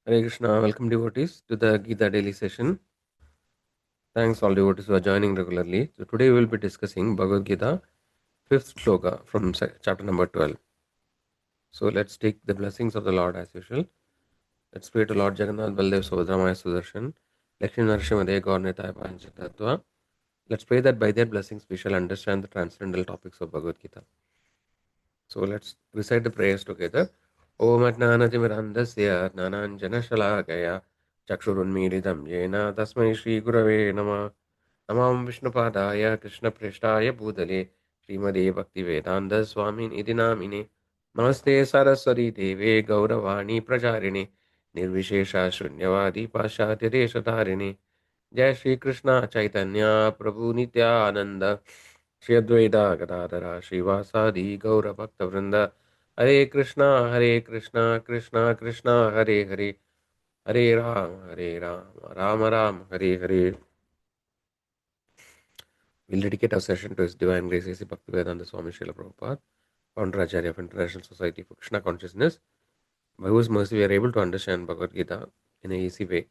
Hare Krishna, welcome devotees to the Gita Daily session. Thanks all devotees who are joining regularly. So today we will be discussing Bhagavad Gita, 5th Sloka from chapter number 12. So let's take the blessings of the Lord as usual. Let's pray to Lord Jagannath, Baldev, Subhadramaya, Sudarshan, Lakshmi Narasimhade, Gaurnetaya, Panchatattva. Let's pray that by their blessings we shall understand the transcendental topics of Bhagavad Gita. So let's recite the prayers together. Om Ajnanatimirandasya Jnananjanashalakaya Chakshurunmilidam Yena Tasmai Shri Gurave Namah Namam Vishnupadaya Krishna Preshtaya Bhudale Srimade Bhaktivedanta Swamin Iti Namine Namaste Saraswati Deve Gauravani Pracharine Nirvishesha Shunyavadi Pashatya Deshatarine Jai Shri Krishna Chaitanya Prabhu Nityananda Shri Advaita Gadadara Srivasadi Gaura Bhakta Vrinda Hare Krishna Krishna Krishna Hare Hare Hare Ram Ram Ram Hare Hare. We'll dedicate our session to His Divine Grace A.C. Bhaktivedanta Swami Srila Prabhupada, Founder Acharya of International Society for Krishna Consciousness, by whose mercy we are able to understand Bhagavad Gita in an easy way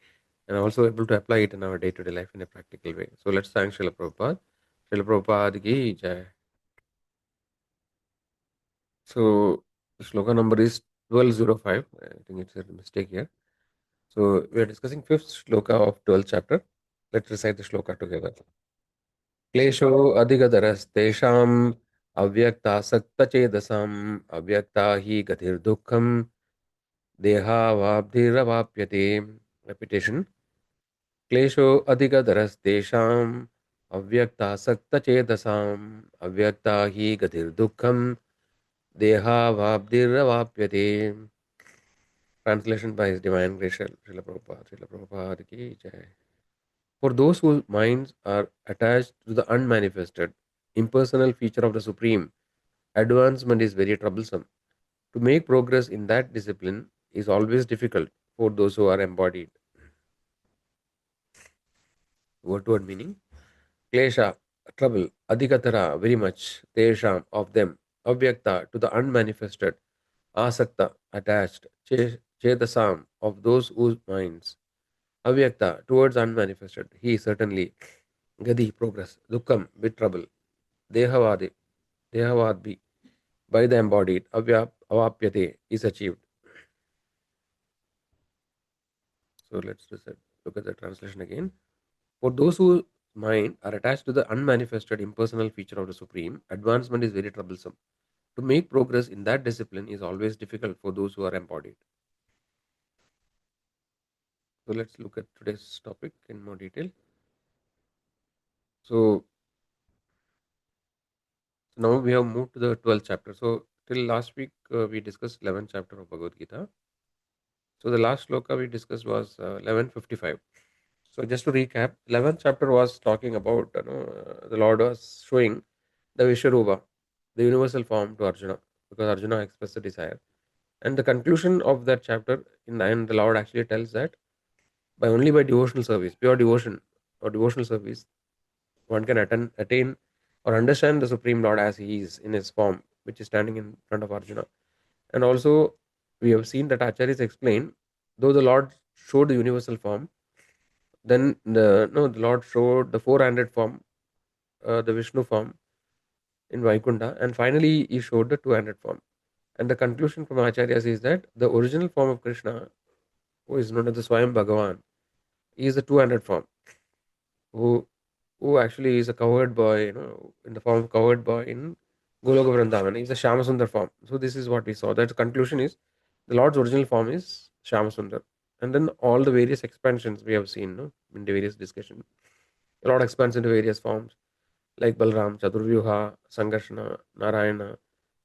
and also able to apply it in our day-to-day life in a practical way. So let's thank Srila Prabhupada. Srila Prabhupada ki jai. So the sloka number is 1205. I think it's a mistake here. So we are discussing 5th sloka of 12th chapter. Let's recite the sloka together. क्लेशो अधिगतरस्तेषाम् अव्यक्तासक्तचेतसाम् अव्यक्ता हि गतिर्दुःखम् देहावाब्धिरवाप्यते. Repetition. क्लेशो अधिगतरस्तेषाम् अव्यक्तासक्तचेतसाम् अव्यक्ता हि गतिर्दुःखम् देहावाब्धिरवाप्यते. Translation by His Divine Grace Srila Prabhupada. Srila Prabhupada ki jai. For those whose minds are attached to the unmanifested, impersonal feature of the Supreme, advancement is very troublesome. To make progress in that discipline is always difficult for those who are embodied. Word to word meaning. Klesha, trouble, adhikatara, very much, tesham, of them, avyakta, to the unmanifested, asakta, attached, chetasam, of those whose minds, avyakta, towards unmanifested, he certainly, gadi, progress, dukkam, with trouble, dehavadi, dehavadbi, by the embodied, avapyate, is achieved. So let's just look at the translation again. For those whose mind are attached to the unmanifested impersonal feature of the Supreme, advancement is very troublesome. To make progress in that discipline is always difficult for those who are embodied. So let's look at today's topic in more detail. So now we have moved to the 12th chapter. So till last week we discussed 11th chapter of Bhagavad Gita. So the last sloka we discussed was 1155. So just to recap, 11th chapter was talking about the Lord was showing the Vishwarupa, the universal form, to Arjuna, because Arjuna expressed a desire. And the conclusion of that chapter, in the end, the Lord actually tells that only by devotional service, pure devotion or devotional service, one can attain or understand the Supreme Lord as He is in His form, which is standing in front of Arjuna. And also, we have seen that Acharyas explain, though the Lord showed the universal form, then the Lord showed the four-handed form, the Vishnu form in Vaikuntha, and finally He showed the two-handed form. And the conclusion from Acharyas is that the original form of Krishna, who is known as the Swayam Bhagavan, is the two-handed form, who actually is a cowherd boy, in the form of cowherd boy in Goloka Vrindavan. He's a Shyamasundar form. So this is what we saw. That conclusion is the Lord's original form is Shyamasundar. And then all the various expansions we have seen, in the various discussions. The Lord expands into various forms like Balram, Chaturvyuha, Sangarshana, Narayana,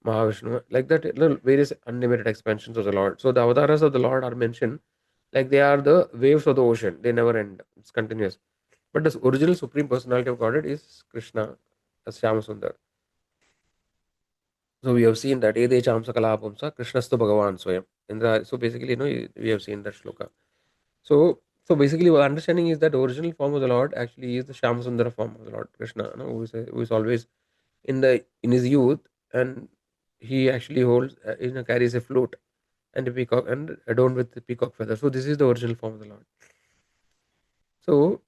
Mahavishnu, like that, various unlimited expansions of the Lord. So the avatars of the Lord are mentioned like they are the waves of the ocean. They never end. It's continuous. But the original Supreme Personality of Godhead is Krishna as Shyamasundar. So we have seen that Ede Chamsa Kalapamsa, Krishnastu Bhagavan Swayam. So basically, we have seen that shloka. So basically, our understanding is that the original form of the Lord actually is the Shyamasundara form of the Lord Krishna, who is always in his youth, and he actually holds, carries a flute, and a peacock and adorned with the peacock feather. So this is the original form of the Lord. So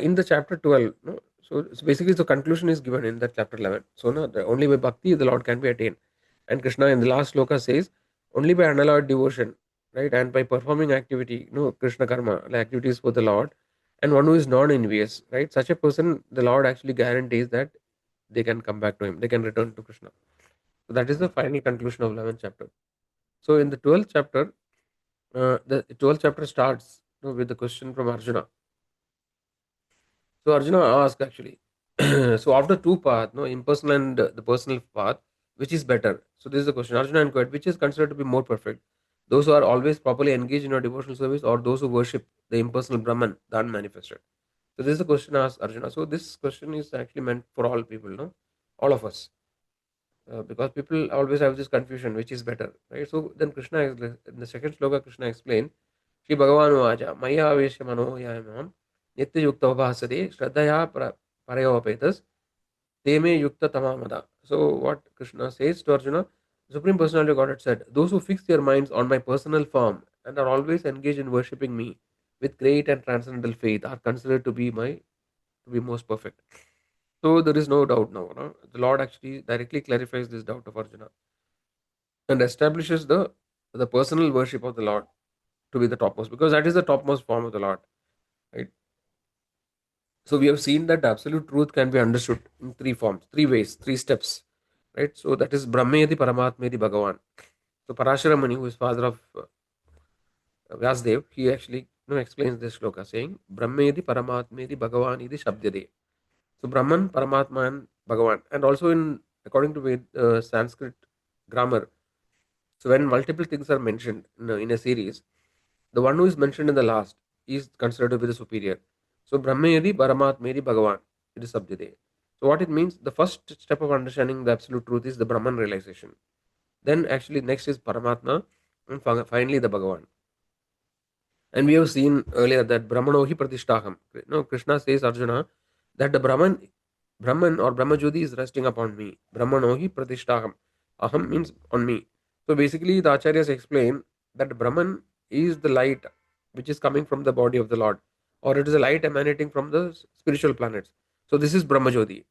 in the chapter 12, no, so basically the conclusion is given in that chapter 11. So no, only by bhakti the Lord can be attained. And Krishna in the last sloka says, only by unalloyed devotion, right, and by performing activity, Krishna karma, like activities for the Lord, and one who is non-envious, right, such a person, the Lord actually guarantees that they can come back to him, they can return to Krishna. So that is the final conclusion of 11th chapter. So in the 12th chapter, the 12th chapter starts with the question from Arjuna. So Arjuna asked actually, so after two paths, no, impersonal and the personal path, which is better? So this is the question. Arjuna inquired, which is considered to be more perfect? Those who are always properly engaged in a devotional service, or those who worship the impersonal Brahman, the unmanifested? So this is the question asked Arjuna. So this question is actually meant for all people, no, all of us, because people always have this confusion, which is better, right? So then Krishna, in the second sloka, Krishna explained, Shri Bhagavan Vaja, Maya Avesha Mano Yamam, Nitya Yukta Vabhasade, Shraddhaya Parayopaetas, Teme Yukta Tamamada. So what Krishna says to Arjuna, Supreme Personality of Godhead said, those who fix their minds on my personal form and are always engaged in worshipping me with great and transcendental faith are considered to be most perfect. So there is no doubt now. No? The Lord actually directly clarifies this doubt of Arjuna and establishes the personal worship of the Lord to be the topmost, because that is the topmost form of the Lord. Right. So we have seen that absolute truth can be understood in three forms, three ways, three steps. Right. So that is Brahmedi Paramatmedi Bhagavan. So Parashara Muni, who is father of Vyasdev, he actually explains this shloka saying Brahmedi Paramatmedi Bhagavan idi Shabdyade. So Brahman, Paramatma, and Bhagavan. And also in according to Sanskrit grammar, so when multiple things are mentioned in a series, the one who is mentioned in the last is considered to be the superior. So Brahmayadi, Paramatmayadi, Bhagavan. It is Sabdide. So what it means, the first step of understanding the absolute truth is the Brahman realization. Then actually next is Paramatma, and finally the Bhagavan. And we have seen earlier that Brahmanohi Pratishtaham. No, Krishna says Arjuna that the Brahman or Brahmajyoti is resting upon me. Brahmanohi Pratishtaham. Aham means on me. So basically the Acharyas explain that Brahman is the light which is coming from the body of the Lord, or it is a light emanating from the spiritual planets. So this is Brahmajyoti.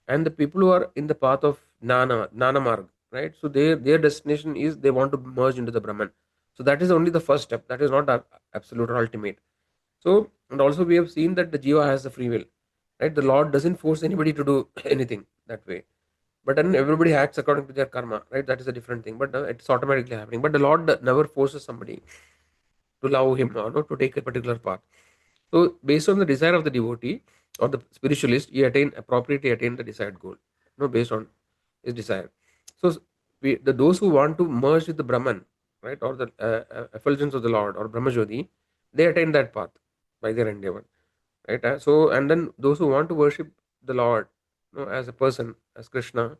And the people who are in the path of Nana Marg, right? So their destination is they want to merge into the Brahman. So that is only the first step. That is not absolute or ultimate. So, and also we have seen that the Jiva has the free will, right? The Lord doesn't force anybody to do anything that way. But then everybody acts according to their karma, right? That is a different thing. But it's automatically happening. But the Lord never forces somebody to love him or not to take a particular path. So, based on the desire of the devotee or the spiritualist, he appropriately attain the desired goal, based on his desire. So, those who want to merge with the Brahman, right, or the effulgence of the Lord or Brahmajyoti, they attain that path by their endeavor, right? So, and then those who want to worship the Lord, as a person, as Krishna,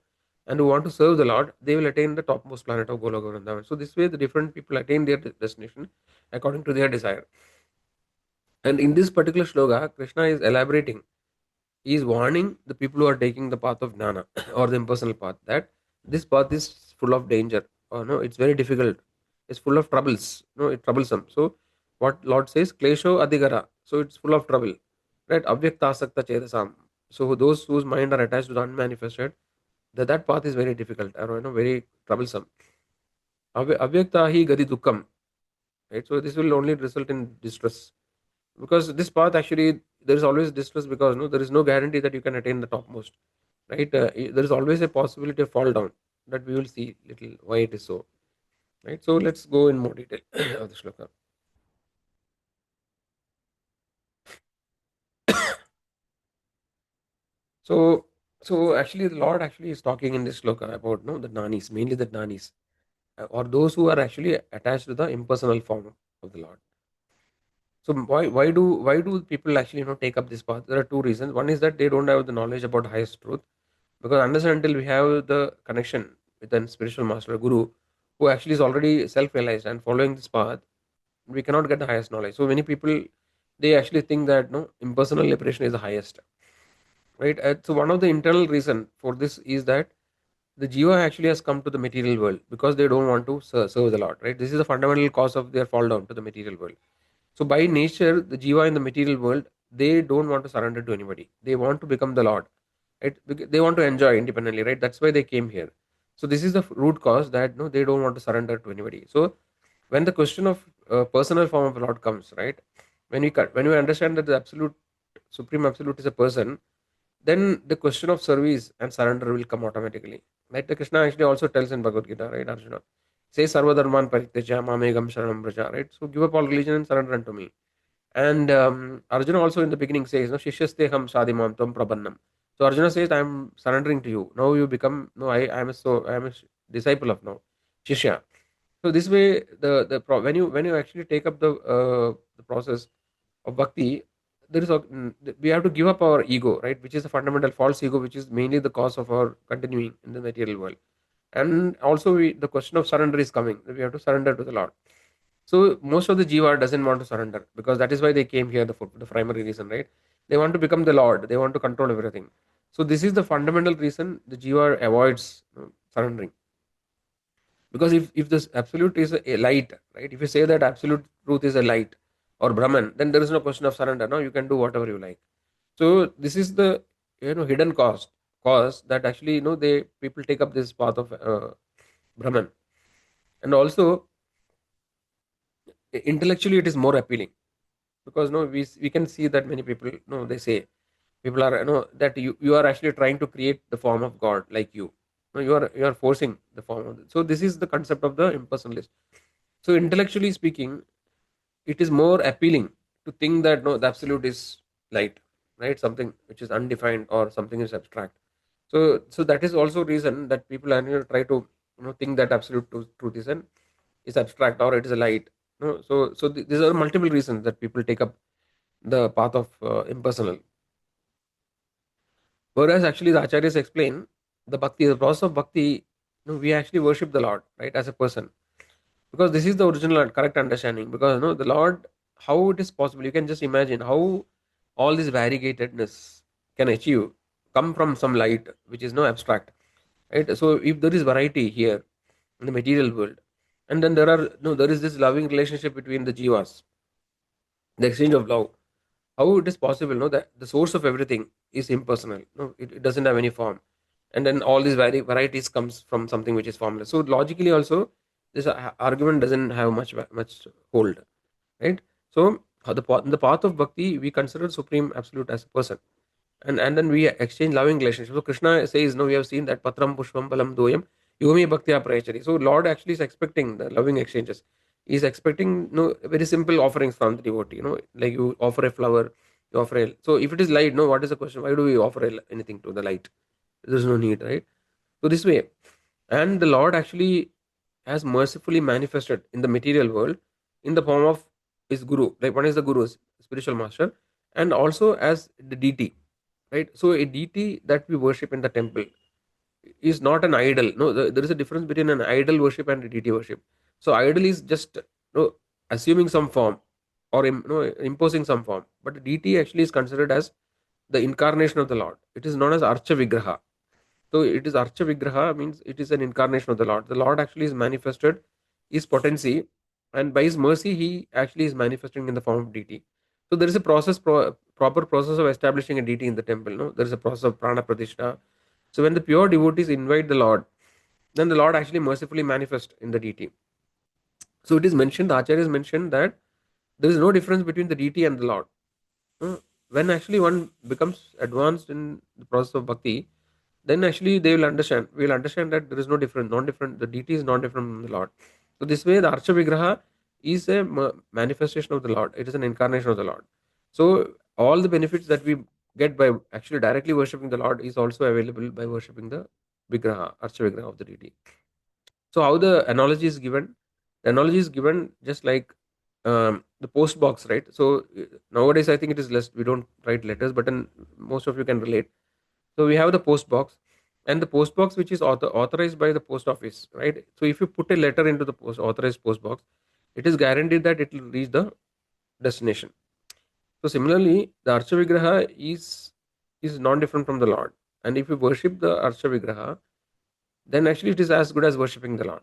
and who want to serve the Lord, they will attain the topmost planet of Golokayan-Spaceship. So, this way, the different people attain their destination according to their desire. And in this particular shloka, Krishna is elaborating. He is warning the people who are taking the path of Jnana or the impersonal path that this path is full of danger. Or no, it's very difficult. It's full of troubles. No, it's troublesome. So what Lord says, Klesho Adigara. So it's full of trouble. Right? Avyakta Asakta Chedasam. So those whose mind are attached to the unmanifested, that path is very difficult or very troublesome. Avyakta hi gadi dukkam. Right? So this will only result in distress, because this path actually there is always distress, because there is no guarantee that you can attain the topmost, right? There is always a possibility of fall down, that we will see little why it is so, right? So let's go in more detail of the shloka. So actually the Lord actually is talking in this shloka about the nanis, mainly the nanis, or those who are actually attached to the impersonal form of the Lord. So why do people actually take up this path? There are two reasons. One is that they don't have the knowledge about highest truth, because unless and until we have the connection with a spiritual master, a guru, who actually is already self-realized and following this path, we cannot get the highest knowledge. So many people, they actually think that no, impersonal liberation is the highest, right? So one of the internal reason for this is that the jiva actually has come to the material world because they don't want to serve the Lord, right? This is the fundamental cause of their fall down to the material world. So by nature, the jiva in the material world, they don't want to surrender to anybody. They want to become the Lord, right? They want to enjoy independently, right? That's why they came here. So this is the root cause that no, they don't want to surrender to anybody. So when the question of personal form of Lord comes, right? When we understand that the absolute, supreme absolute is a person, then the question of service and surrender will come automatically. Right? The Krishna actually also tells in Bhagavad Gita, right, Arjuna? Say Sarva Dharman Parityaja Mamegam Sharanam Braja, right? So give up all religion and surrender unto me. And Arjuna also in the beginning says, no, Shishyasteham Sadimam Tvam Prabannam. So Arjuna says, I am surrendering to you. Now you become, no, I am a disciple of now, Shishya. So this way, when you actually take up the process of bhakti, there is a, we have to give up our ego, right, which is a fundamental false ego, which is mainly the cause of our continuing in the material world. And also, the question of surrender is coming. We have to surrender to the Lord. So most of the jiva doesn't want to surrender because that is why they came here. The primary reason, right? They want to become the Lord. They want to control everything. So this is the fundamental reason the jiva avoids surrendering. Because if this absolute is a light, right? If you say that absolute truth is a light or Brahman, then there is no question of surrender. No, you can do whatever you like. So this is the hidden cause that actually they people take up this path of Brahman. And also intellectually it is more appealing because no we can see that many people they say people are that you are actually trying to create the form of God like you. No, you are forcing the form of so this is the concept of the impersonalist. So intellectually speaking, it is more appealing to think that no, the absolute is light, right? Something which is undefined or something is abstract. So that is also reason that people are try to think that absolute truth is abstract or it is a light. These are multiple reasons that people take up the path of impersonal. Whereas actually the acharyas explain the process of bhakti, we actually worship the Lord, right, as a person, because this is the original and correct understanding. Because the Lord, how it is possible? You can just imagine how all this variegatedness can achieve come from some light, which is no abstract, right? So if there is variety here in the material world, and then there is this loving relationship between the jivas, the exchange of love. How it is possible? No, that the source of everything is impersonal. No, it doesn't have any form, and then all these varieties comes from something which is formless. So logically, also this argument doesn't have much hold, right? So in the path of bhakti, we consider supreme absolute as a person, and then we exchange loving relationships. So Krishna says, no, we have seen that patram pushpam balam doyam yomi bhaktya prayachari. So Lord actually is expecting the loving exchanges. He's expecting very simple offerings from the devotee. Like you offer a flower, you offer a. So if it is light, no, what is the question? Why do we offer anything to the light? There's no need, right? So this way, and the Lord actually has mercifully manifested in the material world in the form of his guru. Like one is the guru's spiritual master, and also as the deity, right? So a deity that we worship in the temple is not an idol. No, there is a difference between an idol worship and a deity worship. So idol is just assuming some form or imposing some form, but the deity actually is considered as the incarnation of the Lord. It is known as Archa Vigraha. So it is Archa Vigraha means it is an incarnation of the Lord. The Lord actually is manifested his potency, and by his mercy, he actually is manifesting in the form of deity. So there is a proper process of establishing a deity in the temple. No, there is a process of prana pratishtha. So when the pure devotees invite the Lord, then the Lord actually mercifully manifests in the deity. So it is mentioned, the acharyas mentioned that there is no difference between the deity and the Lord. Uh, When actually one becomes advanced in the process of bhakti, then actually they will understand. We will understand that there is no difference, non different. The deity is not different from the Lord. So this way, the Archa Vigraha is a manifestation of the Lord. It is an incarnation of the Lord. So all the benefits that we get by actually directly worshipping the Lord is also available by worshipping the Vigraha, Archa Vigraha of the deity. So how the analogy is given? The analogy is given just like the post box, right? So nowadays I think it is less. We don't write letters, but then most of you can relate. So we have the post box, and the post box which is authorized by the post office, right? So if you put a letter into the authorized post box, it is guaranteed that it will reach the destination. So similarly, the Archa Vigraha is non different from the Lord, and if you worship the Archa Vigraha, then actually it is as good as worshipping the Lord.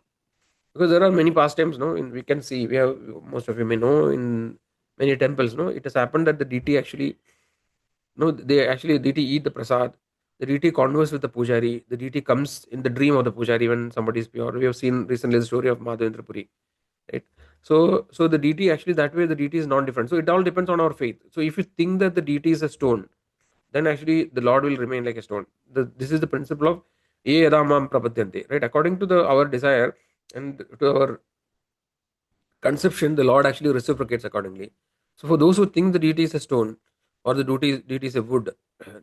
Because there are many pastimes, no, we can see, we have, most of you may know, in many temples, no, it has happened that the deity actually, no, they actually, the deity eat the prasad, the deity converse with the pujari, the deity comes in the dream of the pujari when somebody is pure. We have seen recently the story of Madhavendra Puri, right? So the deity actually, that way the deity is not different. So it all depends on our faith. So if you think that the deity is a stone, then actually the Lord will remain like a stone. This is the principle of ye yada mam prapadyante, right? According to our desire and to our conception, the Lord actually reciprocates accordingly. So for those who think the deity is a stone or the deity is a wood,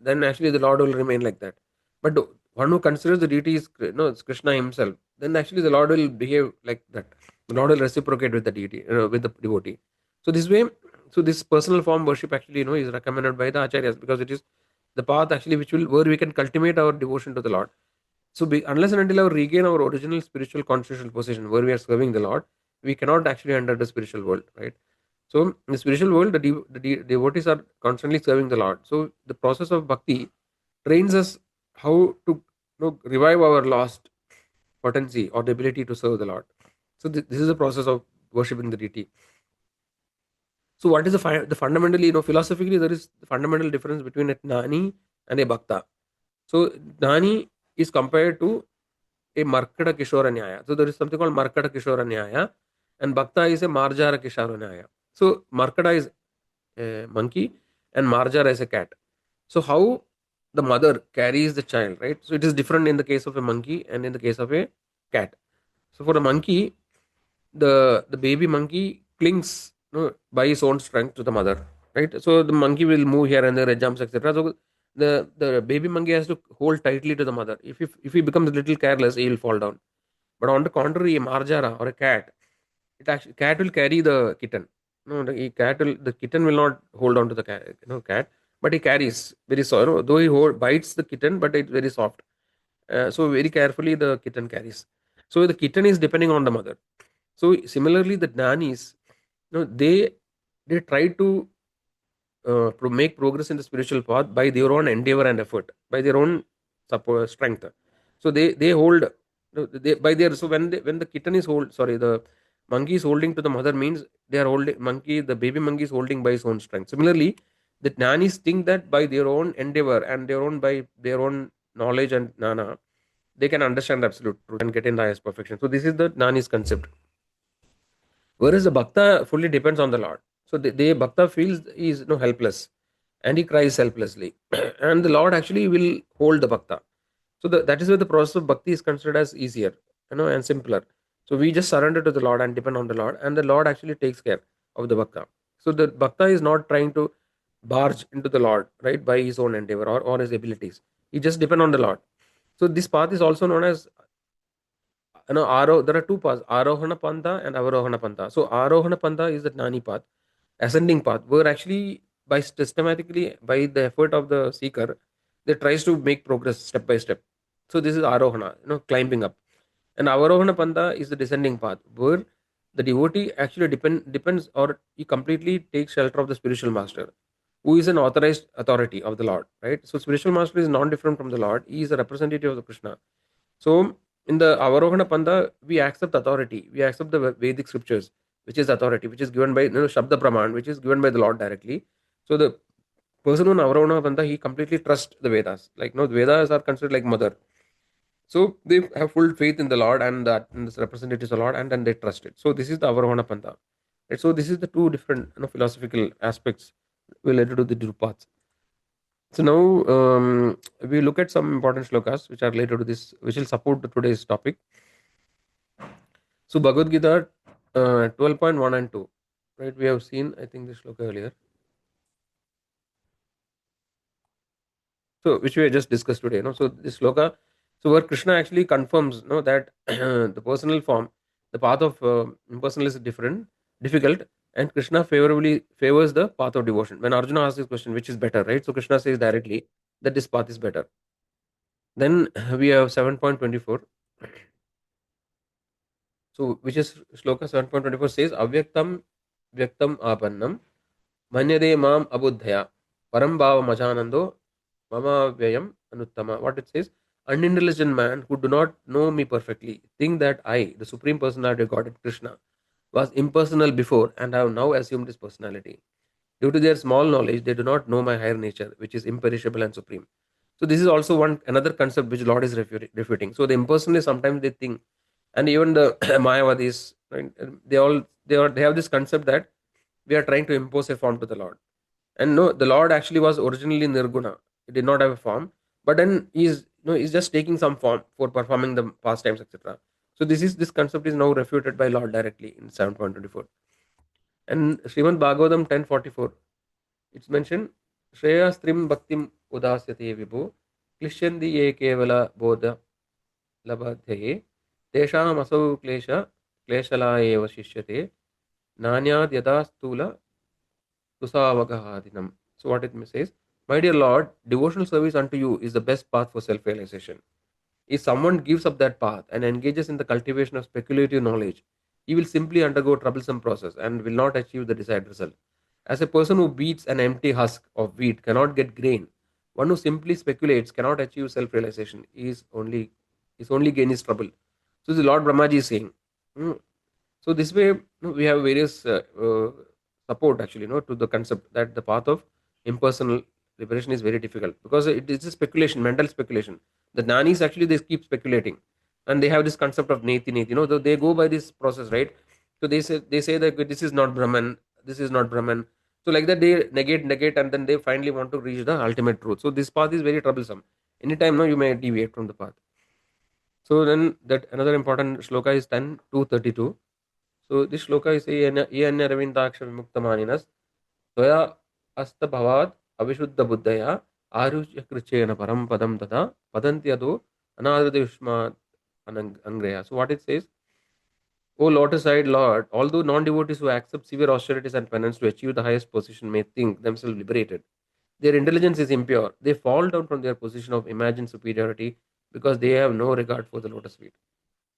then actually the Lord will remain like that. But one who considers the deity is, no, it's Krishna himself, then actually the Lord will behave like that. The Lord will reciprocate with the deity, with the devotee. So this way, so this personal form worship actually, is recommended by the acharyas, because it is the path actually which will, where we can cultivate our devotion to the Lord. So unless and until we regain our original spiritual constitutional position where we are serving the Lord, we cannot actually enter the spiritual world, right? So in the spiritual world, devotees are constantly serving the Lord. So the process of bhakti trains us how to, revive our lost potency or the ability to serve the Lord. So this is the process of worshipping the deity. So what is the fundamentally, philosophically, there is the fundamental difference between a Gnani and a Bhakta. So Gnani is compared to a Markada Kishora Nyaya. So there is something called Markada Kishora Nyaya, and Bhakta is a Marjara Kishora Nyaya. So Markada is a monkey and Marjara is a cat. So how the mother carries the child, right? So it is different in the case of a monkey and in the case of a cat. So for a monkey, the baby monkey clings, by his own strength to the mother, right? So the monkey will move here and there, it jumps, etc. So the baby monkey has to hold tightly to the mother. If he becomes a little careless, he will fall down. But on the contrary, a marjara or a cat, it actually, cat will carry the kitten. No, the kitten will not hold on to the cat, but he carries very soft. Though bites the kitten, but it's very soft. So very carefully the kitten carries. So the kitten is depending on the mother. So similarly, the nannies, they try to make progress in the spiritual path by their own endeavor and effort, by their own support, strength. So they hold, they, by their, so when the kitten is the monkey is holding to the mother, means they are holding, the baby monkey is holding by his own strength. Similarly, the nannies think that by their own endeavor and by their own knowledge and nana, they can understand the absolute truth and get in the highest perfection. So this is the nanny's concept. Whereas the bhakta fully depends on the Lord. So the bhakta feels he is, helpless, and he cries helplessly, and the Lord actually will hold the bhakta. So that is where the process of bhakti is considered as easier, and simpler. So we just surrender to the Lord and depend on the Lord, and the Lord actually takes care of the bhakta. So the bhakta is not trying to barge into the Lord, right, by his own endeavor or his abilities. He just depend on the Lord. So this path is also known as, there are two paths, Arohana Pantha and Avarohana Pantha. So Arohana Pantha is the Gnani path, ascending path, where actually by systematically, by the effort of the seeker, they tries to make progress step by step. So this is Arohana, climbing up. And Avarohana Pantha is the descending path, where the devotee actually depends, or he completely takes shelter of the spiritual master, who is an authorized authority of the Lord, right? So spiritual master is non different from the Lord. He is a representative of the Krishna. So in the Avarohana Pantha, we accept authority. We accept the Vedic scriptures, which is authority, which is given by, Shabda Praman, which is given by the Lord directly. So the person on Avarohana Pantha, he completely trusts the Vedas. Like, the Vedas are considered like mother. So they have full faith in the Lord and that in this representatives of the Lord, and then they trust it. So this is the Avarohana Pantha. Right? So this is the two different, philosophical aspects related to the two paths. So now we look at some important shlokas which are related to this, which will support today's topic. So Bhagavad Gita 12.1 and 2. Right, we have seen, I think, this shloka earlier. So which we have just discussed today. So this shloka, so where Krishna actually confirms, that the personal form, the path of impersonal is difficult, and Krishna favorably favors the path of devotion. When Arjuna asks this question, which is better, right? So Krishna says directly that this path is better. Then we have 7.24. So which is shloka 7.24 says avyaktam vyaktam apannam manyade mam abuddhaya param bhava majanando mama vyayam anuttama. What it says, unintelligent man who do not know me perfectly think that I, the Supreme Personality of Godhead Krishna, was impersonal before and have now assumed his personality. Due to their small knowledge, they do not know my higher nature, which is imperishable and supreme. So this is also one another concept which Lord is refuting. So the impersonalists sometimes they think, and even the Mayavadis, right, they have this concept that we are trying to impose a form to the Lord. And no, the Lord actually was originally Nirguna. He did not have a form, but then he's just taking some form for performing the pastimes, etc. So this concept is now refuted by Lord directly in 7.24. And Srimad Bhagavatam 10:44, it's mentioned, Shreya Strim Bhaktim Udasyate Vibhu, Klishyanti Ye Kevala Bodha Labadhyaye, Tesham Asau Kleshala Eva Shishyate, Nanyad Yada Stula Tusavagahadinam. So what it says, my dear Lord, devotional service unto you is the best path for self-realization. If someone gives up that path and engages in the cultivation of speculative knowledge, he will simply undergo a troublesome process and will not achieve the desired result. As a person who beats an empty husk of wheat cannot get grain, one who simply speculates cannot achieve self-realization. His only gain is trouble. So the Lord Brahmaji is saying. "Hmm, so this way, we have various support actually, to the concept that the path of impersonal liberation is very difficult because it is a speculation, mental speculation. The nanis actually they keep speculating, and they have this concept of neti neti. They go by this process, right? So they say that this is not Brahman, this is not Brahman. So like that they negate, and then they finally want to reach the ultimate truth. So this path is very troublesome. Anytime now you may deviate from the path. So then that another important shloka is 10:232. So this shloka is ye anya ravindaksha vimuktamaninas Tvaya astabhavad avishuddha buddhaya arushya krichena param padam tada padantyado anadradevishma angreya. So what it says, O lotus-eyed Lord, although non-devotees who accept severe austerities and penance to achieve the highest position may think themselves liberated, their intelligence is impure. They fall down from their position of imagined superiority because they have no regard for the lotus feet.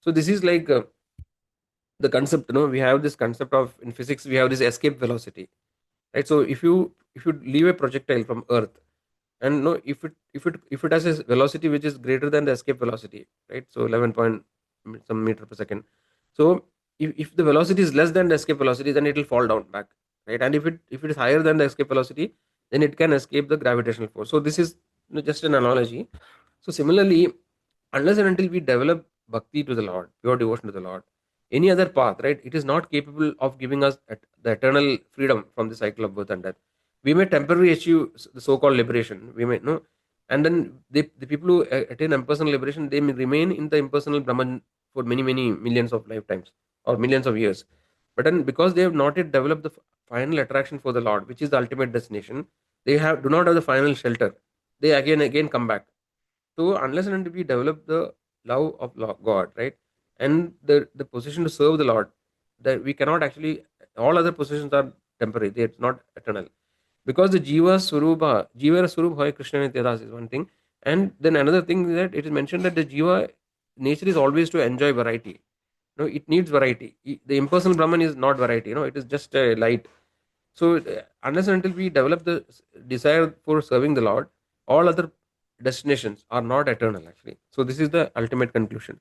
So this is like the concept. We have this concept of in physics. We have this escape velocity, right? So if you leave a projectile from Earth, and no, if it has a velocity which is greater than the escape velocity, right? So 11 point some meter per second. So if the velocity is less than the escape velocity, then it will fall down back, right? And if it is higher than the escape velocity, then it can escape the gravitational force. So this is just an analogy. So similarly, unless and until we develop bhakti to the Lord, pure devotion to the Lord, any other path, right, it is not capable of giving us the eternal freedom from the cycle of birth and death. We may temporarily achieve the so-called liberation. We may know, and then the people who attain impersonal liberation, they may remain in the impersonal Brahman for many many millions of lifetimes or millions of years. But then because they have not yet developed the final attraction for the Lord, which is the ultimate destination, they do not have the final shelter. They again come back. So unless and until we develop the love of God, right, and the position to serve the Lord, that we cannot actually, all other positions are temporary. It's not eternal. Because the Jiva Swarupa Hoy Krishna Nityadas is one thing. And then another thing is that it is mentioned that the Jiva nature is always to enjoy variety. It needs variety. The impersonal Brahman is not variety, it is just a light. So unless and until we develop the desire for serving the Lord, all other destinations are not eternal actually. So this is the ultimate conclusion.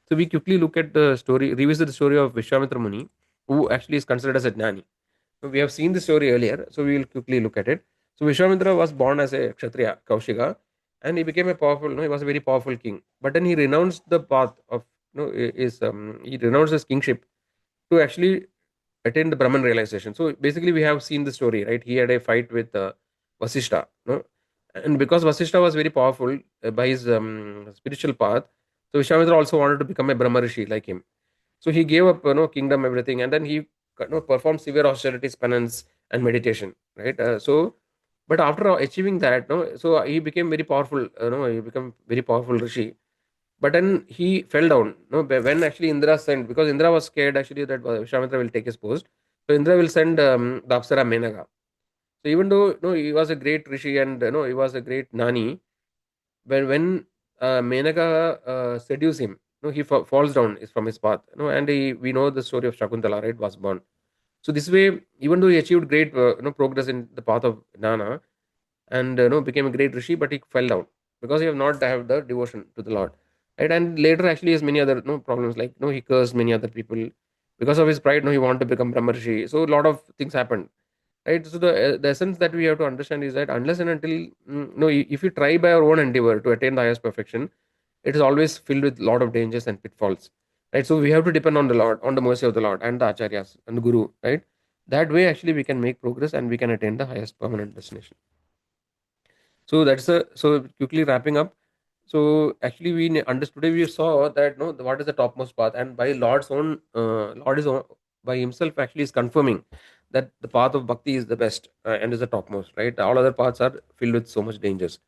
So we quickly look at the story, revisit the story of Vishwamitra Muni, who actually is considered as a Jnani. So we have seen the story earlier, so we will quickly look at it. So Vishwamitra was born as a Kshatriya, Kaushika, and he became a powerful, he was a very powerful king. But then he renounced the path of, he renounced his kingship to actually attain the Brahman realization. So basically, we have seen the story, right? He had a fight with Vasishta, and because Vasishta was very powerful by his spiritual path, so Vishwamitra also wanted to become a Brahma Rishi like him. So he gave up, kingdom, everything, and then he performed severe austerities, penance, and meditation, right? But after achieving that, so he became very powerful. He became very powerful rishi. But then he fell down. When actually Indra sent, because Indra was scared actually that Vishwamitra will take his post. So Indra will send the Apsara Menaka. So even though he was a great rishi and he was a great nani, when Menaka seduce him, he falls down is from his path. And we know the story of Shakuntala, right? Was born. So this way, even though he achieved great progress in the path of Nana and became a great rishi, but he fell down. because he have not have the devotion to the Lord, right? And later actually has many other problems, like he cursed many other people because of his pride. He wanted to become Brahmarshi, so a lot of things happened, right? So the essence that we have to understand is that unless and until if you try by our own endeavor to attain the highest perfection, it is always filled with a lot of dangers and pitfalls, right? So we have to depend on the Lord, on the mercy of the Lord and the acharyas and the guru, right? That way actually we can make progress and we can attain the highest permanent destination. So that's a so quickly wrapping up. So actually, we understood, we saw that what is the topmost path, and by Lord's own Lord is by himself actually is confirming that the path of bhakti is the best and is the topmost. Right, all other paths are filled with so much dangers.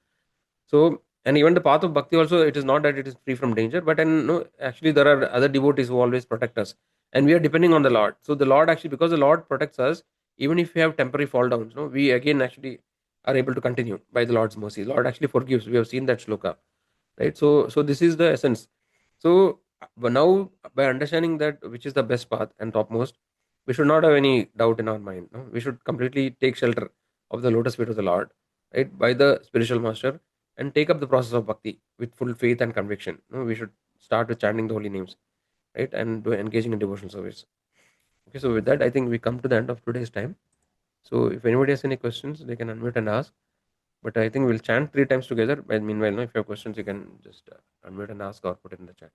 So, and even the path of bhakti also, it is not that it is free from danger, but and no, actually there are other devotees who always protect us, and we are depending on the Lord. So the Lord actually, because the Lord protects us, even if we have temporary fall downs, we again actually are able to continue by the Lord's mercy. Lord actually forgives. We have seen that shloka, right? So this is the essence. So but now, by understanding that which is the best path and topmost, we should not have any doubt in our mind. No? We should completely take shelter of the lotus feet of the Lord, right, by the spiritual master, and take up the process of bhakti with full faith and conviction. We should start with chanting the holy names, right, and engaging in devotional service. Okay, so with that, I think we come to the end of today's time. So if anybody has any questions, they can unmute and ask. But I think we'll chant three times together. And meanwhile, if you have questions, you can just unmute and ask or put it in the chat.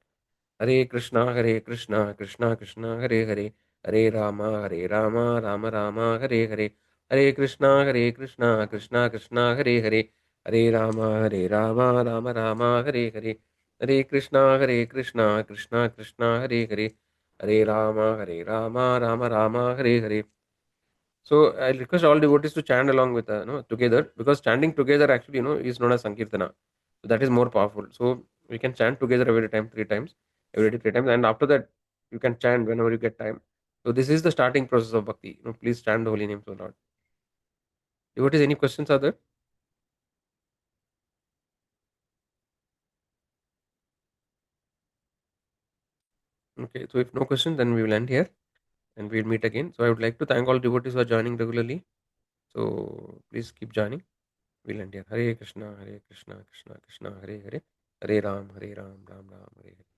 Hare Krishna, Hare Krishna, Krishna Krishna, Hare Hare, Hare Rama, Hare Rama, Rama Rama, Hare Hare, Hare Krishna, Hare Krishna, Krishna Krishna, Hare Hare, Hare Rama, Hare Rama, Rama Rama, Hare Hare, Hare Krishna, Hare Krishna, Krishna Krishna, Hare Hare, Hare Rama, Hare Rama, Rama Rama, Hare Hare. So I request all devotees to chant along with together, because chanting together actually is known as Sankirtana. So that is more powerful. So we can chant together every time three times, every day three times, and after that you can chant whenever you get time. So this is the starting process of bhakti. Please chant the holy names of Lord. Devotees, any questions are there? Okay, so if no questions, then we will end here and we'll meet again. So I would like to thank all devotees who are joining regularly. So please keep joining. We'll end here. Hare Krishna, Krishna Krishna, Hare Hare, Hare Ram, Ram Ram, Hare Hare.